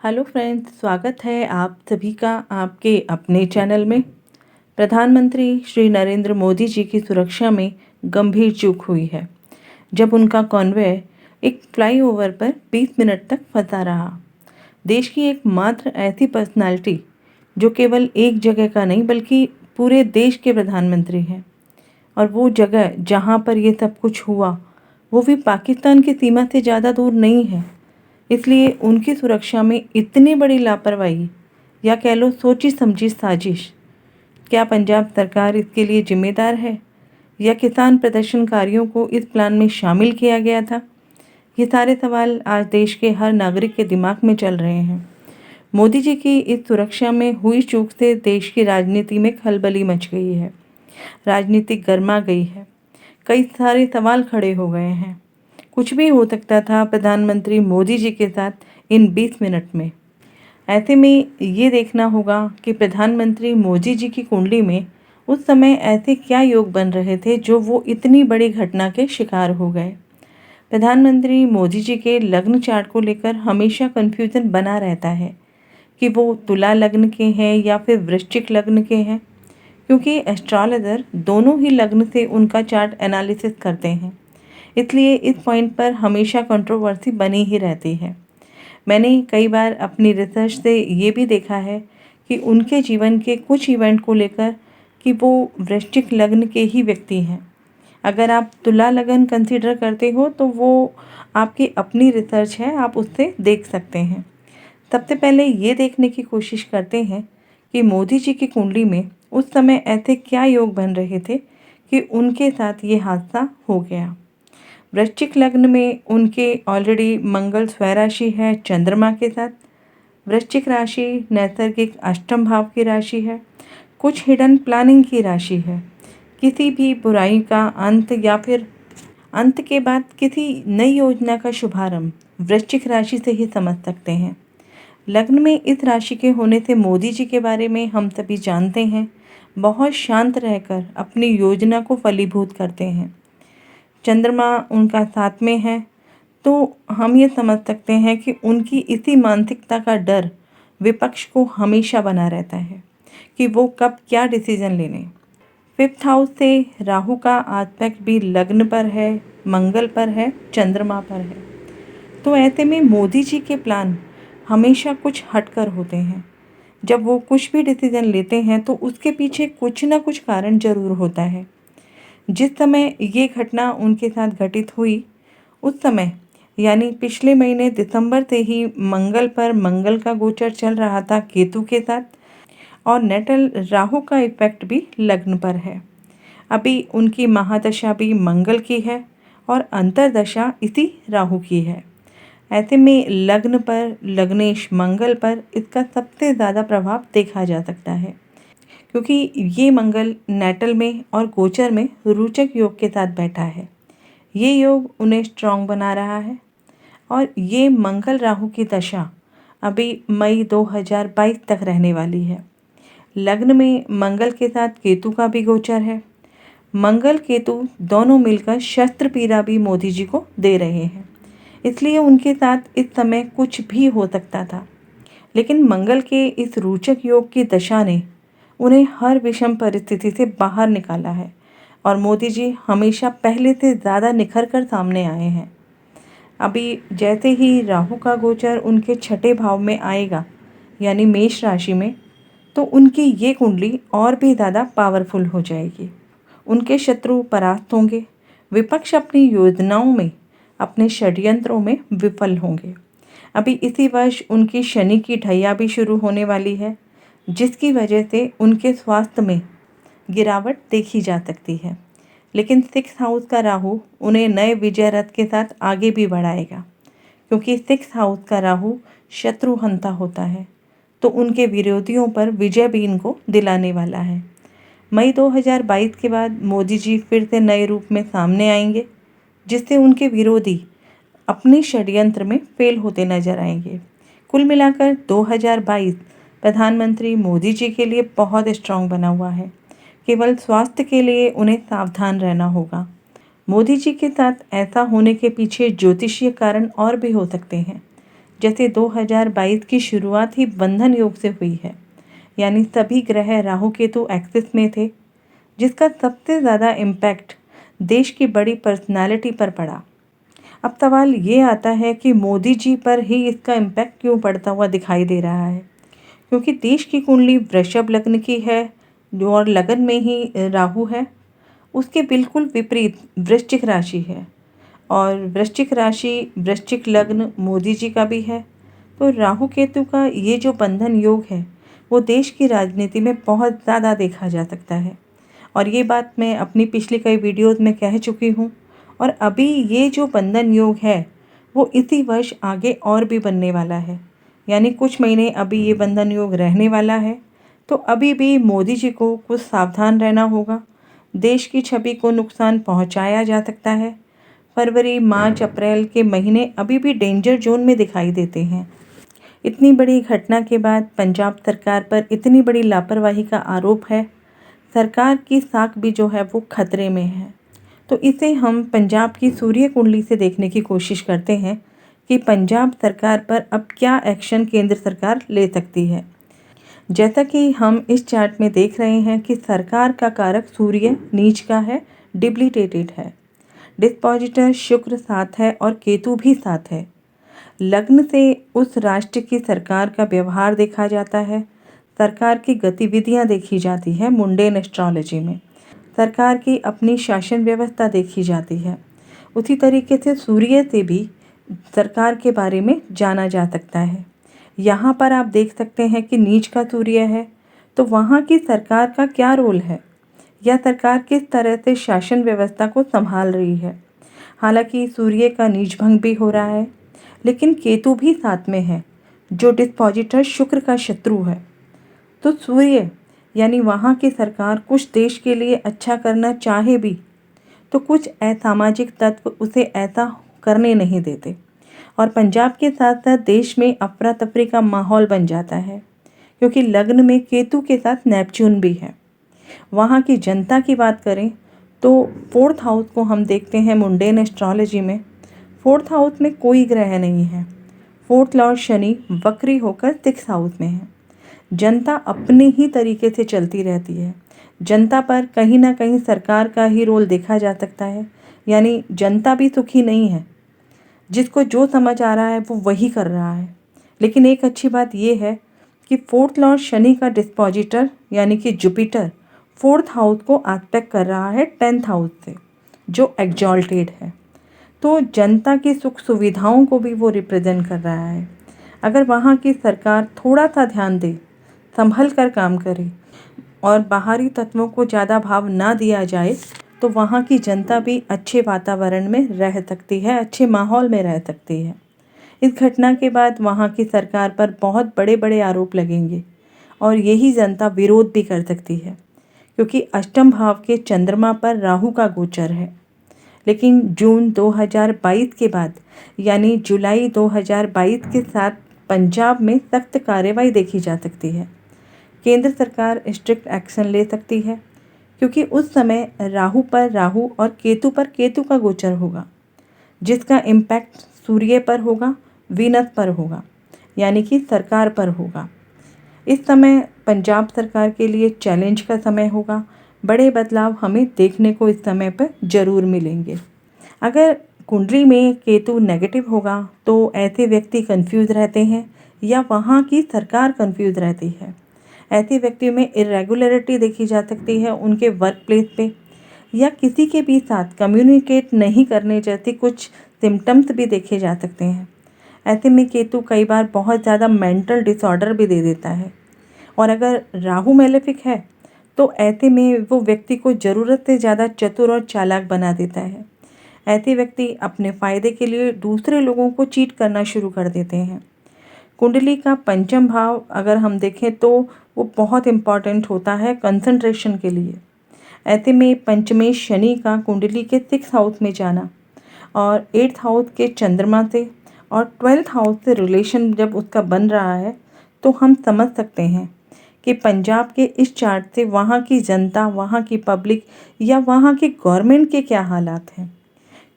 Hello friends, स्वागत है आप सभी का आपके अपने चैनल में। प्रधानमंत्री श्री नरेंद्र मोदी जी की सुरक्षा में गंभीर चूक हुई है जब उनका कॉन्वॉय एक फ्लाईओवर पर 20 मिनट तक फंसा रहा। देश की एकमात्र ऐसी पर्सनालिटी जो केवल एक जगह का नहीं बल्कि पूरे देश के प्रधानमंत्री हैं, और वो जगह जहाँ पर ये सब कुछ हुआ वो भी पाकिस्तान की सीमा से ज़्यादा दूर नहीं है। इसलिए उनकी सुरक्षा में इतनी बड़ी लापरवाही या कह लो सोची समझी साजिश, क्या पंजाब सरकार इसके लिए जिम्मेदार है या किसान प्रदर्शनकारियों को इस प्लान में शामिल किया गया था? ये सारे सवाल आज देश के हर नागरिक के दिमाग में चल रहे हैं। मोदी जी की इस सुरक्षा में हुई चूक से देश की राजनीति में खलबली मच गई है। राजनीति गर्मा गई है। कई सारे सवाल खड़े हो गए हैं। कुछ भी हो सकता था प्रधानमंत्री मोदी जी के साथ इन 20 मिनट में। ऐसे में ये देखना होगा कि प्रधानमंत्री मोदी जी की कुंडली में उस समय ऐसे क्या योग बन रहे थे जो वो इतनी बड़ी घटना के शिकार हो गए। प्रधानमंत्री मोदी जी के लग्न चार्ट को लेकर हमेशा कन्फ्यूज़न बना रहता है कि वो तुला लग्न के हैं या फिर वृश्चिक लग्न के हैं, क्योंकि एस्ट्रोलॉजर दोनों ही लग्न से उनका चार्ट एनालिसिस करते हैं। इसलिए इस पॉइंट पर हमेशा कंट्रोवर्सी बनी ही रहती है। मैंने कई बार अपनी रिसर्च से ये भी देखा है कि उनके जीवन के कुछ इवेंट को लेकर कि वो वृश्चिक लग्न के ही व्यक्ति हैं। अगर आप तुला लगन कंसीडर करते हो तो वो आपकी अपनी रिसर्च है, आप उससे देख सकते हैं। सबसे पहले ये देखने की कोशिश करते हैं कि मोदी जी की कुंडली में उस समय ऐसे क्या योग बन रहे थे कि उनके साथ ये हादसा हो गया। वृश्चिक लग्न में उनके ऑलरेडी मंगल स्वराशि है चंद्रमा के साथ। वृश्चिक राशि नैसर्गिक अष्टम भाव की राशि है, कुछ हिडन प्लानिंग की राशि है। किसी भी बुराई का अंत या फिर अंत के बाद किसी नई योजना का शुभारंभ वृश्चिक राशि से ही समझ सकते हैं। लग्न में इस राशि के होने से मोदी जी के बारे में हम सभी जानते हैं, बहुत शांत रहकर अपनी योजना को फलीभूत करते हैं। चंद्रमा उनका साथ में है, तो हम ये समझ सकते हैं कि उनकी इसी मानसिकता का डर विपक्ष को हमेशा बना रहता है कि वो कब क्या डिसीजन ले लें। 5th हाउस से राहु का आस्पेक्ट भी लग्न पर है, मंगल पर है, चंद्रमा पर है। तो ऐसे में मोदी जी के प्लान हमेशा कुछ हटकर होते हैं। जब वो कुछ भी डिसीजन लेते हैं तो उसके पीछे कुछ ना कुछ कारण जरूर होता है। जिस समय ये घटना उनके साथ घटित हुई उस समय यानी पिछले महीने दिसंबर से ही मंगल पर मंगल का गोचर चल रहा था केतु के साथ, और नेटल राहु का इफेक्ट भी लग्न पर है। अभी उनकी महादशा भी मंगल की है और अंतर्दशा इसी राहु की है। ऐसे में लग्न पर लग्नेश मंगल पर इसका सबसे ज़्यादा प्रभाव देखा जा सकता है, क्योंकि ये मंगल नेटल में और गोचर में रोचक योग के साथ बैठा है। ये योग उन्हें स्ट्रांग बना रहा है और ये मंगल राहु की दशा अभी मई 2022 तक रहने वाली है। लग्न में मंगल के साथ केतु का भी गोचर है। मंगल केतु दोनों मिलकर शस्त्र पीड़ा भी मोदी जी को दे रहे हैं, इसलिए उनके साथ इस समय कुछ भी हो सकता था। लेकिन मंगल के इस रोचक योग की दशा ने उन्हें हर विषम परिस्थिति से बाहर निकाला है और मोदी जी हमेशा पहले से ज़्यादा निखर कर सामने आए हैं। अभी जैसे ही राहु का गोचर उनके छठे भाव में आएगा यानी मेष राशि में, तो उनकी ये कुंडली और भी ज़्यादा पावरफुल हो जाएगी। उनके शत्रु परास्त होंगे, विपक्ष अपनी योजनाओं में अपने षड्यंत्रों में विफल होंगे। अभी इसी वर्ष उनकी शनि की ढैया भी शुरू होने वाली है, जिसकी वजह से उनके स्वास्थ्य में गिरावट देखी जा सकती है। लेकिन 6th हाउस का राहु उन्हें नए विजय रथ के साथ आगे भी बढ़ाएगा, क्योंकि 6th हाउस का राहु शत्रुहंता होता है, तो उनके विरोधियों पर विजय भी इनको दिलाने वाला है। मई 2022 के बाद मोदी जी फिर से नए रूप में सामने आएंगे, जिससे उनके विरोधी अपने षड्यंत्र में फेल होते नजर आएंगे। कुल मिलाकर 2022 प्रधानमंत्री मोदी जी के लिए बहुत स्ट्रांग बना हुआ है। केवल स्वास्थ्य के लिए उन्हें सावधान रहना होगा। मोदी जी के साथ ऐसा होने के पीछे ज्योतिषीय कारण और भी हो सकते हैं, जैसे 2022 की शुरुआत ही बंधन योग से हुई है, यानी सभी ग्रह राहु केतु एक्सिस में थे, जिसका सबसे ज़्यादा इम्पैक्ट देश की बड़ी पर्सनालिटी पर पड़ा। अब सवाल ये आता है कि मोदी जी पर ही इसका इम्पैक्ट क्यों पड़ता हुआ दिखाई दे रहा है, क्योंकि देश की कुंडली वृषभ लग्न की है और लगन में ही राहु है। उसके बिल्कुल विपरीत वृश्चिक राशि है और वृश्चिक राशि वृश्चिक लग्न मोदी जी का भी है। तो राहु केतु का ये जो बंधन योग है वो देश की राजनीति में बहुत ज़्यादा देखा जा सकता है, और ये बात मैं अपनी पिछली कई वीडियोज़ में कह चुकी हूँ। और अभी ये जो बंधन योग है वो इसी वर्ष आगे और भी बनने वाला है, यानी कुछ महीने अभी ये बंधन योग रहने वाला है। तो अभी भी मोदी जी को कुछ सावधान रहना होगा। देश की छवि को नुकसान पहुंचाया जा सकता है। फरवरी, मार्च, अप्रैल के महीने अभी भी डेंजर जोन में दिखाई देते हैं। इतनी बड़ी घटना के बाद पंजाब सरकार पर इतनी बड़ी लापरवाही का आरोप है। सरकार की साख भी जो है वो खतरे में है। तो इसे हम पंजाब की सूर्य कुंडली से देखने की कोशिश करते हैं कि पंजाब सरकार पर अब क्या एक्शन केंद्र सरकार ले सकती है। जैसा कि हम इस चार्ट में देख रहे हैं कि सरकार का कारक सूर्य नीच का है, डिप्लीटेटेड है। डिस्पोजिटर शुक्र साथ है और केतु भी साथ है। लग्न से उस राष्ट्र की सरकार का व्यवहार देखा जाता है, सरकार की गतिविधियां देखी जाती है। मुंडेन एस्ट्रोलॉजी में सरकार की अपनी शासन व्यवस्था देखी जाती है। उसी तरीके से सूर्य से भी सरकार के बारे में जाना जा सकता है। यहाँ पर आप देख सकते हैं कि नीच का सूर्य है, तो वहाँ की सरकार का क्या रोल है या सरकार किस तरह से शासन व्यवस्था को संभाल रही है। हालांकि सूर्य का नीच भंग भी हो रहा है, लेकिन केतु भी साथ में है जो डिस्पोजिटर शुक्र का शत्रु है। तो सूर्य यानी वहाँ की सरकार कुछ देश के लिए अच्छा करना चाहे भी तो कुछ असामाजिक तत्व उसे ऐसा करने नहीं देते, और पंजाब के साथ साथ देश में अफरा तफरी का माहौल बन जाता है, क्योंकि लग्न में केतु के साथ नेपच्यून भी है। वहाँ की जनता की बात करें तो 4th हाउस को हम देखते हैं मुंडेन एस्ट्रोलॉजी में। 4th हाउस में कोई ग्रह नहीं है। 4th लॉर्ड शनि वक्री होकर 6th हाउस में है। जनता अपने ही तरीके से चलती रहती है। जनता पर कहीं ना कहीं सरकार का ही रोल देखा जा सकता है, यानी जनता भी सुखी नहीं है। जिसको जो समझ आ रहा है वो वही कर रहा है। लेकिन एक अच्छी बात यह है कि 4th लॉर्ड शनि का डिस्पोजिटर यानी कि जुपिटर 4th हाउस को आस्पेक्ट कर रहा है 10th हाउस से, जो एक्सॉल्टेड है। तो जनता की सुख सुविधाओं को भी वो रिप्रेजेंट कर रहा है। अगर वहाँ की सरकार थोड़ा सा ध्यान दे, संभल कर काम करे और बाहरी तत्वों को ज़्यादा भाव ना दिया जाए, तो वहाँ की जनता भी अच्छे वातावरण में रह सकती है, अच्छे माहौल में रह सकती है। इस घटना के बाद वहाँ की सरकार पर बहुत बड़े बड़े आरोप लगेंगे और यही जनता विरोध भी कर सकती है, क्योंकि अष्टम भाव के चंद्रमा पर राहु का गोचर है। लेकिन जून 2022 के बाद यानी जुलाई 2022 के साथ पंजाब में सख्त कार्रवाई देखी जा सकती है। केंद्र सरकार स्ट्रिक्ट एक्शन ले सकती है, क्योंकि उस समय राहु पर राहु और केतु पर केतु का गोचर होगा, जिसका इम्पैक्ट सूर्य पर होगा, वीनस पर होगा, यानी कि सरकार पर होगा। इस समय पंजाब सरकार के लिए चैलेंज का समय होगा। बड़े बदलाव हमें देखने को इस समय पर ज़रूर मिलेंगे। अगर कुंडली में केतु नेगेटिव होगा तो ऐसे व्यक्ति कंफ्यूज रहते हैं या वहाँ की सरकार कंफ्यूज रहती है। ऐसे व्यक्ति में इरेगुलरिटी देखी जा सकती है उनके वर्क प्लेस पे, या किसी के भी साथ कम्युनिकेट नहीं करने जैसे कुछ सिम्टम्स भी देखे जा सकते हैं। ऐसे में केतु कई बार बहुत ज़्यादा मेंटल डिसऑर्डर भी दे देता है। और अगर राहु मैलेफिक है तो ऐसे में वो व्यक्ति को ज़रूरत से ज़्यादा चतुर और चालाक बना देता है। ऐसे व्यक्ति अपने फ़ायदे के लिए दूसरे लोगों को चीट करना शुरू कर देते हैं। कुंडली का पंचम भाव अगर हम देखें तो वो बहुत इम्पॉर्टेंट होता है कंसंट्रेशन के लिए। ऐसे में पंचमेश शनि का कुंडली के 6th हाउस में जाना और 8th हाउस के चंद्रमा से और 12th हाउस से रिलेशन जब उसका बन रहा है, तो हम समझ सकते हैं कि पंजाब के इस चार्ट से वहाँ की जनता, वहाँ की पब्लिक या वहाँ की गवर्नमेंट के क्या हालात हैं।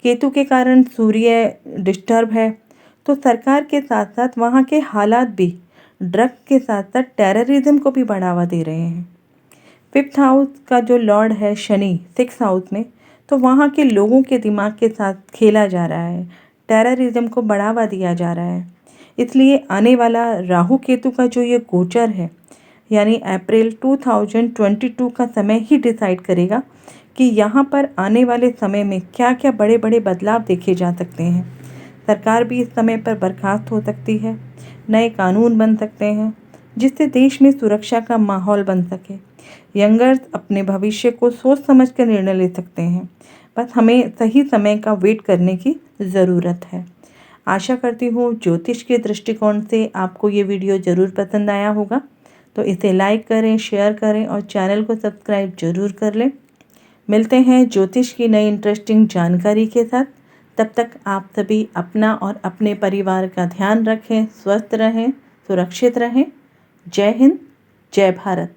केतु के कारण सूर्य डिस्टर्ब है, तो सरकार के साथ साथ वहाँ के हालात भी ड्रग के साथ साथ टेररिज्म को भी बढ़ावा दे रहे हैं। 5th हाउस का जो लॉर्ड है शनि 6th हाउस में, तो वहाँ के लोगों के दिमाग के साथ खेला जा रहा है, टेररिज्म को बढ़ावा दिया जा रहा है। इसलिए आने वाला राहु केतु का जो ये गोचर है, यानी अप्रैल 2022 का समय ही डिसाइड करेगा कि यहाँ पर आने वाले समय में क्या क्या बड़े बड़े बदलाव देखे जा सकते हैं। सरकार भी इस समय पर बर्खास्त हो सकती है, नए कानून बन सकते हैं जिससे देश में सुरक्षा का माहौल बन सके। यंगर्स अपने भविष्य को सोच समझ कर निर्णय ले सकते हैं, बस हमें सही समय का वेट करने की ज़रूरत है। आशा करती हूँ ज्योतिष के दृष्टिकोण से आपको ये वीडियो ज़रूर पसंद आया होगा, तो इसे लाइक करें, शेयर करें और चैनल को सब्सक्राइब ज़रूर कर लें। मिलते हैं ज्योतिष की नई इंटरेस्टिंग जानकारी के साथ। तब तक आप सभी अपना और अपने परिवार का ध्यान रखें, स्वस्थ रहें, सुरक्षित रहें। जय हिंद, जय भारत।